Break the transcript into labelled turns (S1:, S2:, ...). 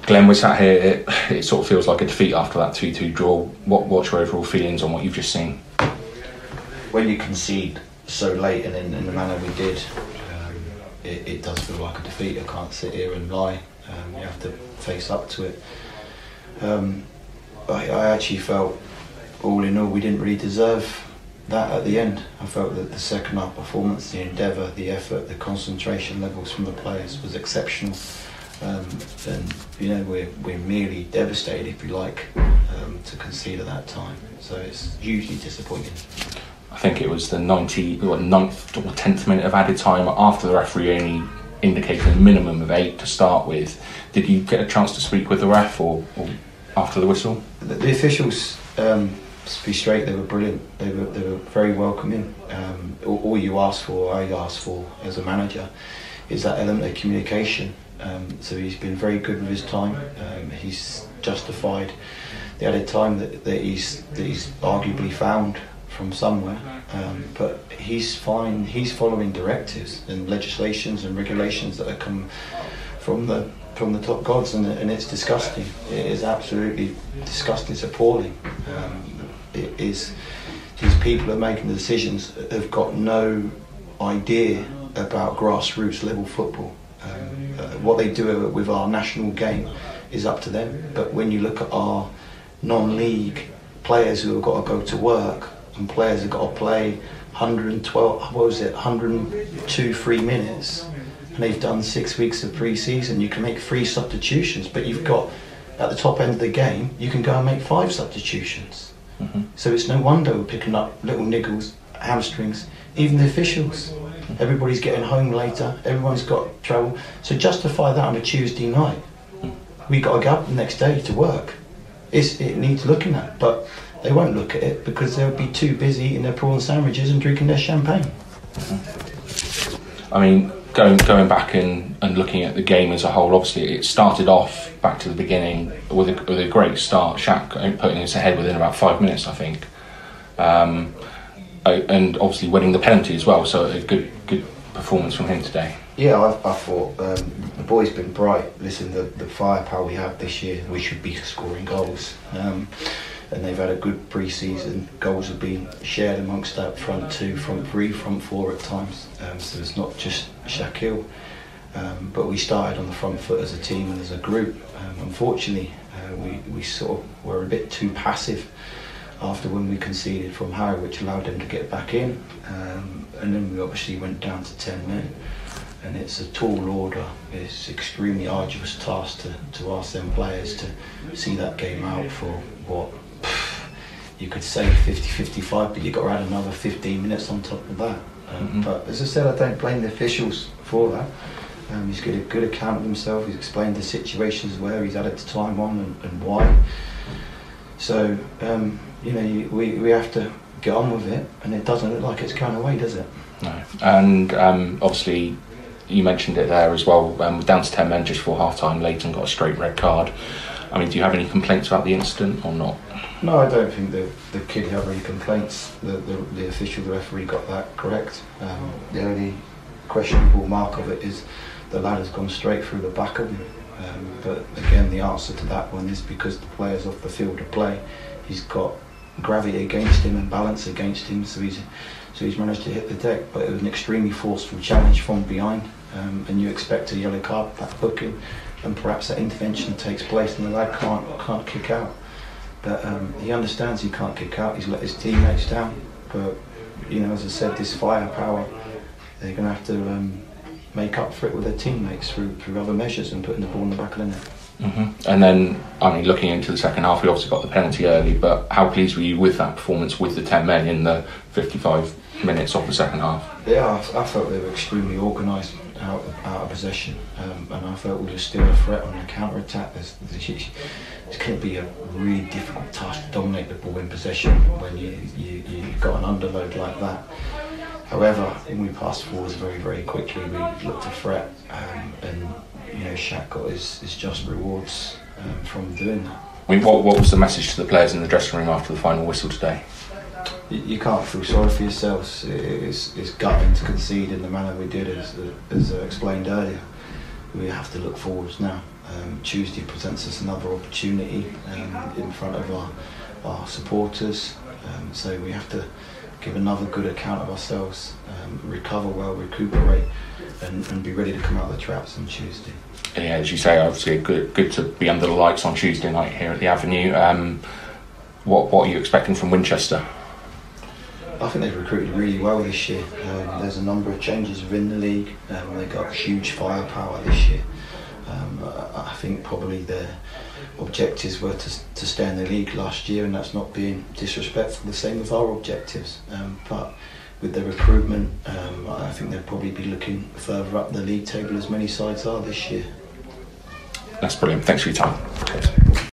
S1: Glenn, we're sat here, it sort of feels like a defeat after that 2-2 draw. What's your overall feelings on what you've just seen?
S2: When you concede so late and in the manner we did, it does feel like a defeat. I can't sit here and lie. You have to face up to it. I actually felt, all in all, we didn't really deserve that at the end. I felt that the second half performance, the endeavour, the effort, the concentration levels from the players was exceptional. And you know, we're merely devastated, if you like, to concede at that time. So it's hugely disappointing.
S1: I think it was the 9th or 10th minute of added time after the referee only indicated a minimum of 8 to start with. Did you get a chance to speak with the ref or after the whistle?
S2: The officials, to be straight, they were brilliant. They were very welcoming. All you ask for, I asked for as a manager, is that element of communication. So he's been very good with his time. He's justified the added time that he's arguably found from somewhere, but he's fine. He's following directives and legislations and regulations that have come from the top gods, and it's disgusting. It is absolutely disgusting. It's appalling. It is. These people are making the decisions have got no idea about grassroots level football. What they do with our national game is up to them. But when you look at our non-league players who have got to go to work, and players have got to play 102, 3 minutes, and they've done 6 weeks of pre-season, you can make 3 substitutions, but you've got, at the top end of the game, you can go and make 5 substitutions. Mm-hmm. So it's no wonder we're picking up little niggles, hamstrings, even the officials. Everybody's getting home later, everyone's got trouble. So justify that on a Tuesday night. We got to go up the next day to work. It needs looking at, but they won't look at it because they'll be too busy eating their prawn sandwiches and drinking their champagne.
S1: I mean, going back and looking at the game as a whole, obviously it started off back to the beginning with a great start. Shaq putting us ahead within about 5 minutes, I think, and obviously winning the penalty as well. So a good performance from him today.
S2: Yeah, I thought the boy's been bright. Listen, the firepower we have this year, we should be scoring goals. And they've had a good pre-season. Goals have been shared amongst that front 2, front 3, front 4 at times. So it's not just Shaquille. But we started on the front foot as a team and as a group. Unfortunately, we sort of were a bit too passive after when we conceded from Harrow, which allowed them to get back in. And then we obviously went down to 10 men. And it's a tall order. It's an extremely arduous task to ask them players to see that game out for what you could say 50-55, but you've got to add another 15 minutes on top of that. But as I said, I don't blame the officials for that. He's got a good account of himself. He's explained the situations where he's added the time on and why. So we have to get on with it, and it doesn't look like it's going away, does it?
S1: No. And obviously you mentioned it there as well, down to 10 men just before half-time, Leighton got a straight red card. I mean, do you have any complaints about the incident or not?
S2: No, I don't think the kid had any complaints. The official, the referee got that correct. The only questionable mark of it is the lad has gone straight through the back of him. But again, the answer to that one is because the player's off the field of play. He's got gravity against him and balance against him, so he's managed to hit the deck. But it was an extremely forceful challenge from behind, and you expect a yellow card, that booking, and perhaps that intervention takes place and the lad can't kick out. But he understands he can't kick out. He's let his teammates down. But as I said, this firepower, they're going to have to make up for it with their teammates through other measures and putting the ball in the back of the net.
S1: Mm-hmm. And then, looking into the second half, we obviously got the penalty early, but how pleased were you with that performance with the 10 men in the 55 minutes of the second half?
S2: Yeah, I felt they were extremely organised out of possession, and I felt we were still a threat on the counter-attack. It's going to be a really difficult task to dominate the ball in possession when you've got an underload like that. However, when we passed forwards very, very quickly, we looked to threat, and Shaq got his just rewards from doing that.
S1: I mean, what was the message to the players in the dressing room after the final whistle today?
S2: You can't feel sorry for yourselves. It's gutting to concede in the manner we did, as explained earlier. we have to look forwards now. Tuesday presents us another opportunity in front of our supporters, so we have to give another good account of ourselves, recover well, recuperate, and be ready to come out of the traps on Tuesday.
S1: Yeah, as you say, obviously good to be under the lights on Tuesday night here at the Avenue. What are you expecting from Winchester?
S2: I think they've recruited really well this year. There's a number of changes within the league. They've got huge firepower this year. I think probably their objectives were to stay in the league last year, and that's not being disrespectful. The same with our objectives. But with their recruitment, I think they'll probably be looking further up the league table, as many sides are this year.
S1: That's brilliant. Thanks for your time.